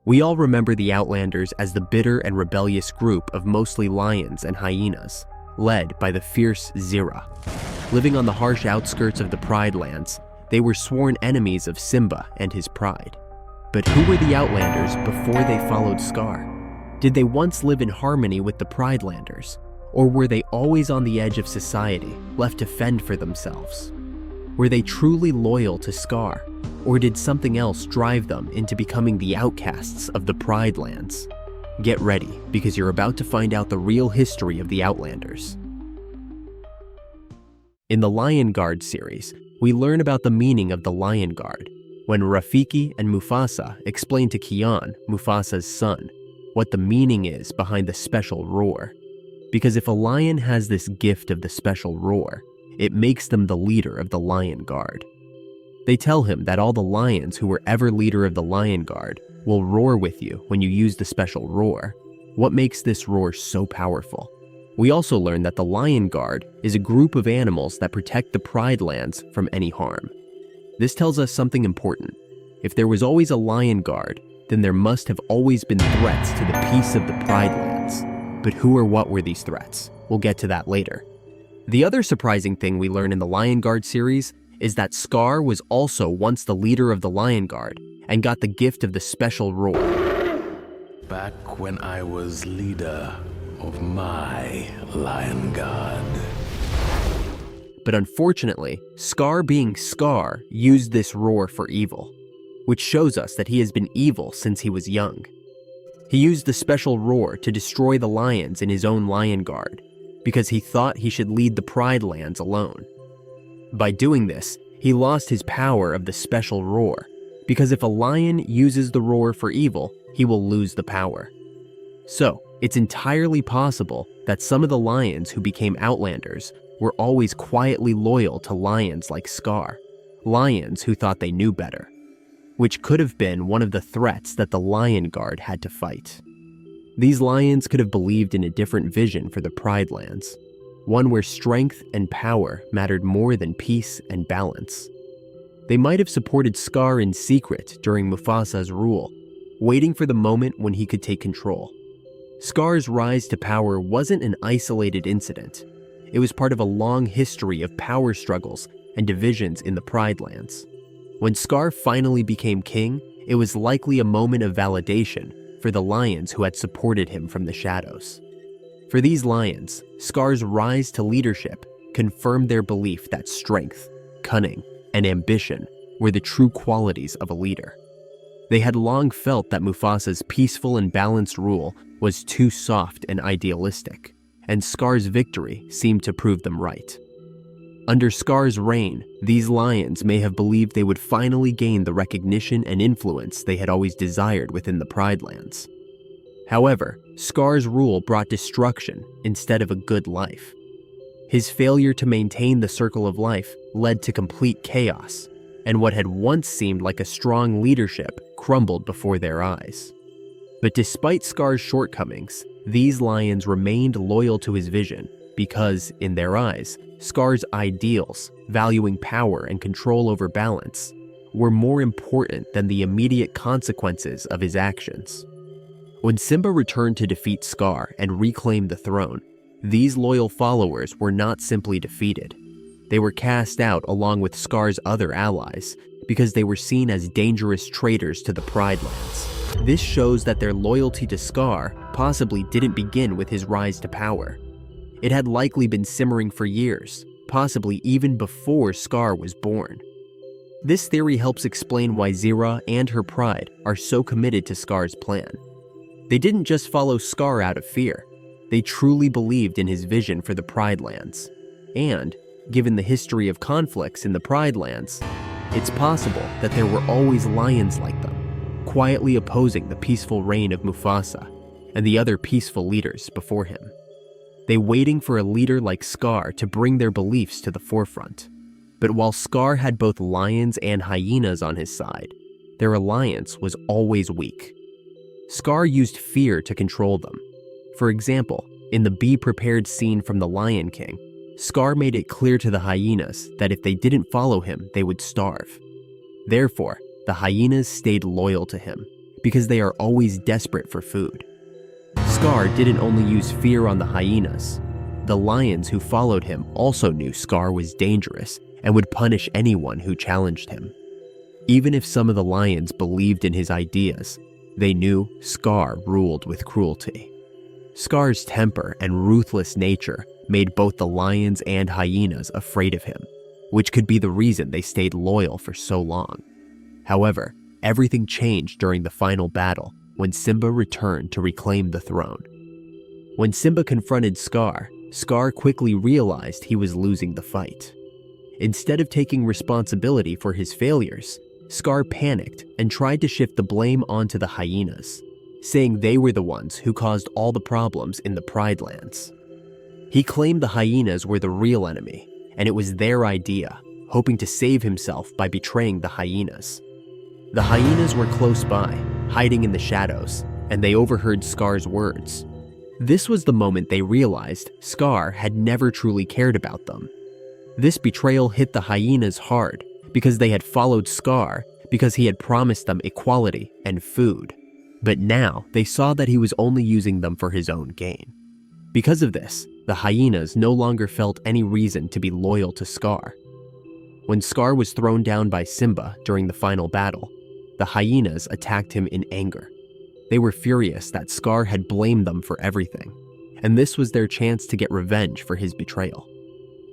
We all remember the Outlanders as the bitter and rebellious group of mostly lions and hyenas, led by the fierce Zira. Living on the harsh outskirts of the Pride Lands, they were sworn enemies of Simba and his pride. But who were the Outlanders before they followed Scar? Did they once live in harmony with the Pride Landers? Or were they always on the edge of society, left to fend for themselves? Were they truly loyal to Scar? Or did something else drive them into becoming the outcasts of the Pride Lands? Get ready, because you're about to find out the real history of the Outlanders. In the Lion Guard series, we learn about the meaning of the Lion Guard, when Rafiki and Mufasa explain to Kion, Mufasa's son, what the meaning is behind the special roar. Because if a lion has this gift of the special roar, it makes them the leader of the Lion Guard. They tell him that all the lions who were ever leader of the Lion Guard will roar with you when you use the special roar. What makes this roar so powerful? We also learn that the Lion Guard is a group of animals that protect the Pride Lands from any harm. This tells us something important. If there was always a Lion Guard, then there must have always been threats to the peace of the Pride Lands. But who or what were these threats? We'll get to that later. The other surprising thing we learn in the Lion Guard series is that Scar was also once the leader of the Lion Guard and got the gift of the special roar. Back when I was leader of my Lion Guard. But unfortunately, Scar being Scar used this roar for evil, which shows us that he has been evil since he was young. He used the special roar to destroy the lions in his own Lion Guard, because he thought he should lead the Pride Lands alone. By doing this, he lost his power of the special roar, because if a lion uses the roar for evil, he will lose the power. So, it's entirely possible that some of the lions who became Outlanders were always quietly loyal to lions like Scar, lions who thought they knew better, which could have been one of the threats that the Lion Guard had to fight. These lions could have believed in a different vision for the Pride Lands, one where strength and power mattered more than peace and balance. They might have supported Scar in secret during Mufasa's rule, waiting for the moment when he could take control. Scar's rise to power wasn't an isolated incident. It was part of a long history of power struggles and divisions in the Pride Lands. When Scar finally became king, it was likely a moment of validation for the lions who had supported him from the shadows. For these lions, Scar's rise to leadership confirmed their belief that strength, cunning, and ambition were the true qualities of a leader. They had long felt that Mufasa's peaceful and balanced rule was too soft and idealistic, and Scar's victory seemed to prove them right. Under Scar's reign, these lions may have believed they would finally gain the recognition and influence they had always desired within the Pride Lands. However, Scar's rule brought destruction instead of a good life. His failure to maintain the circle of life led to complete chaos, and what had once seemed like a strong leadership crumbled before their eyes. But despite Scar's shortcomings, these lions remained loyal to his vision because, in their eyes, Scar's ideals, valuing power and control over balance, were more important than the immediate consequences of his actions. When Simba returned to defeat Scar and reclaim the throne, these loyal followers were not simply defeated. They were cast out along with Scar's other allies because they were seen as dangerous traitors to the Pride Lands. This shows that their loyalty to Scar possibly didn't begin with his rise to power. It had likely been simmering for years, possibly even before Scar was born. This theory helps explain why Zira and her pride are so committed to Scar's plan. They didn't just follow Scar out of fear. They truly believed in his vision for the Pride Lands. And, given the history of conflicts in the Pride Lands, it's possible that there were always lions like them, quietly opposing the peaceful reign of Mufasa and the other peaceful leaders before him. They waiting for a leader like Scar to bring their beliefs to the forefront. But while Scar had both lions and hyenas on his side, their alliance was always weak. Scar used fear to control them. For example, in the Be Prepared scene from The Lion King, Scar made it clear to the hyenas that if they didn't follow him, they would starve. Therefore, the hyenas stayed loyal to him, because they are always desperate for food. Scar didn't only use fear on the hyenas. The lions who followed him also knew Scar was dangerous and would punish anyone who challenged him. Even if some of the lions believed in his ideas, they knew Scar ruled with cruelty. Scar's temper and ruthless nature made both the lions and hyenas afraid of him, which could be the reason they stayed loyal for so long. However, everything changed during the final battle when Simba returned to reclaim the throne. When Simba confronted Scar, Scar quickly realized he was losing the fight. Instead of taking responsibility for his failures, Scar panicked and tried to shift the blame onto the hyenas, saying they were the ones who caused all the problems in the Pride Lands. He claimed the hyenas were the real enemy, and it was their idea, hoping to save himself by betraying the hyenas. The hyenas were close by, hiding in the shadows, and they overheard Scar's words. This was the moment they realized Scar had never truly cared about them. This betrayal hit the hyenas hard because they had followed Scar because he had promised them equality and food. But now they saw that he was only using them for his own gain. Because of this, the hyenas no longer felt any reason to be loyal to Scar. When Scar was thrown down by Simba during the final battle, the hyenas attacked him in anger. They were furious that Scar had blamed them for everything, and this was their chance to get revenge for his betrayal.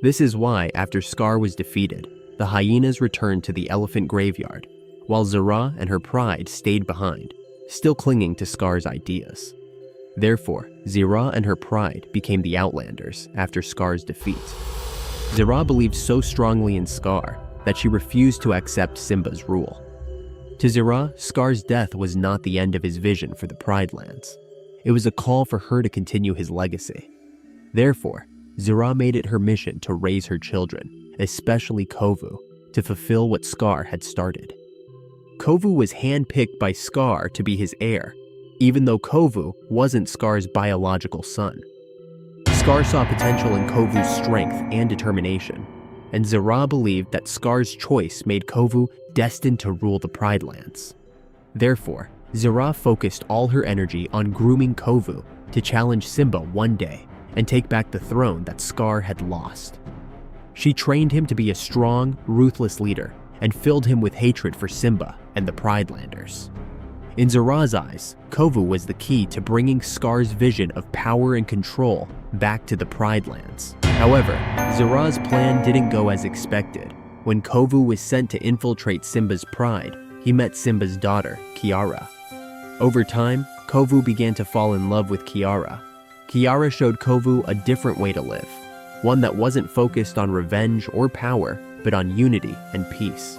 This is why, after Scar was defeated, the hyenas returned to the elephant graveyard, while Zira and her pride stayed behind, still clinging to Scar's ideas. Therefore, Zira and her pride became the Outlanders after Scar's defeat. Zira believed so strongly in Scar that she refused to accept Simba's rule. To Zira, Scar's death was not the end of his vision for the Pride Lands. It was a call for her to continue his legacy. Therefore, Zira made it her mission to raise her children, especially Kovu, to fulfill what Scar had started. Kovu was handpicked by Scar to be his heir, even though Kovu wasn't Scar's biological son. Scar saw potential in Kovu's strength and determination, and Zira believed that Scar's choice made Kovu destined to rule the Pride Lands. Therefore, Zira focused all her energy on grooming Kovu to challenge Simba one day and take back the throne that Scar had lost. She trained him to be a strong, ruthless leader and filled him with hatred for Simba and the Pride Landers. In Zira's eyes, Kovu was the key to bringing Scar's vision of power and control back to the Pride Lands. However, Zira's plan didn't go as expected. When Kovu was sent to infiltrate Simba's pride, he met Simba's daughter, Kiara. Over time, Kovu began to fall in love with Kiara. Kiara showed Kovu a different way to live, one that wasn't focused on revenge or power, but on unity and peace.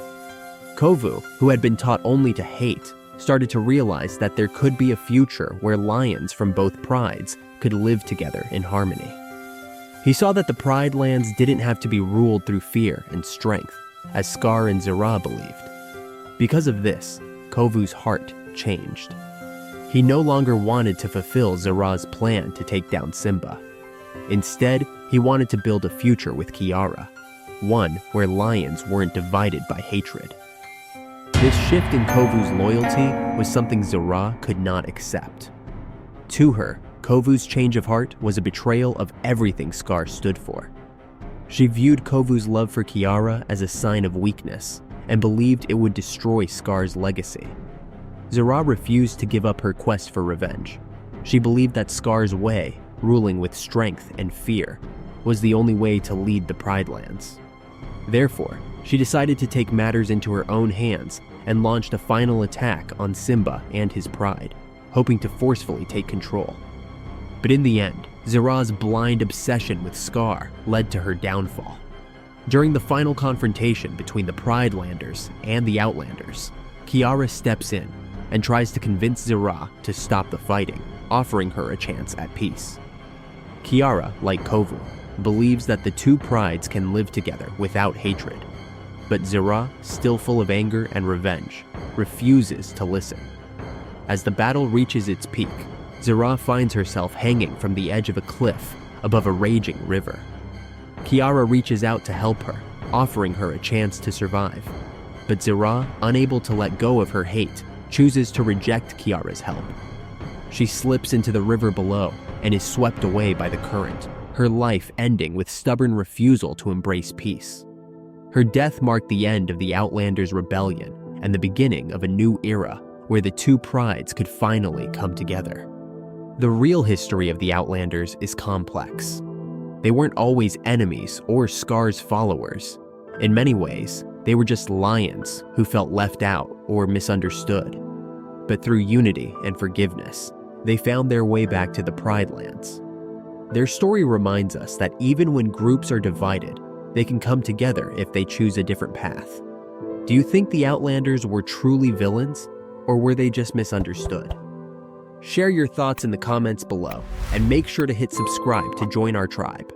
Kovu, who had been taught only to hate, started to realize that there could be a future where lions from both prides could live together in harmony. He saw that the Pride Lands didn't have to be ruled through fear and strength, as Scar and Zira believed. Because of this, Kovu's heart changed. He no longer wanted to fulfill Zira's plan to take down Simba. Instead, he wanted to build a future with Kiara, one where lions weren't divided by hatred. This shift in Kovu's loyalty was something Zira could not accept. To her, Kovu's change of heart was a betrayal of everything Scar stood for. She viewed Kovu's love for Kiara as a sign of weakness and believed it would destroy Scar's legacy. Zira refused to give up her quest for revenge. She believed that Scar's way, ruling with strength and fear, was the only way to lead the Pride Lands. Therefore, she decided to take matters into her own hands and launched a final attack on Simba and his pride, hoping to forcefully take control. But in the end, Zira's blind obsession with Scar led to her downfall. During the final confrontation between the Pride Landers and the Outlanders, Kiara steps in and tries to convince Zira to stop the fighting, offering her a chance at peace. Kiara, like Kovu, believes that the two prides can live together without hatred. But Zira, still full of anger and revenge, refuses to listen. As the battle reaches its peak, Zira finds herself hanging from the edge of a cliff above a raging river. Kiara reaches out to help her, offering her a chance to survive. But Zira, unable to let go of her hate, chooses to reject Kiara's help. She slips into the river below and is swept away by the current, her life ending with stubborn refusal to embrace peace. Her death marked the end of the Outlanders' rebellion and the beginning of a new era where the two prides could finally come together. The real history of the Outlanders is complex. They weren't always enemies or Scar's followers. In many ways, they were just lions who felt left out or misunderstood. But through unity and forgiveness, they found their way back to the Pride Lands. Their story reminds us that even when groups are divided, they can come together if they choose a different path. Do you think the Outlanders were truly villains, or were they just misunderstood? Share your thoughts in the comments below, and make sure to hit subscribe to join our tribe.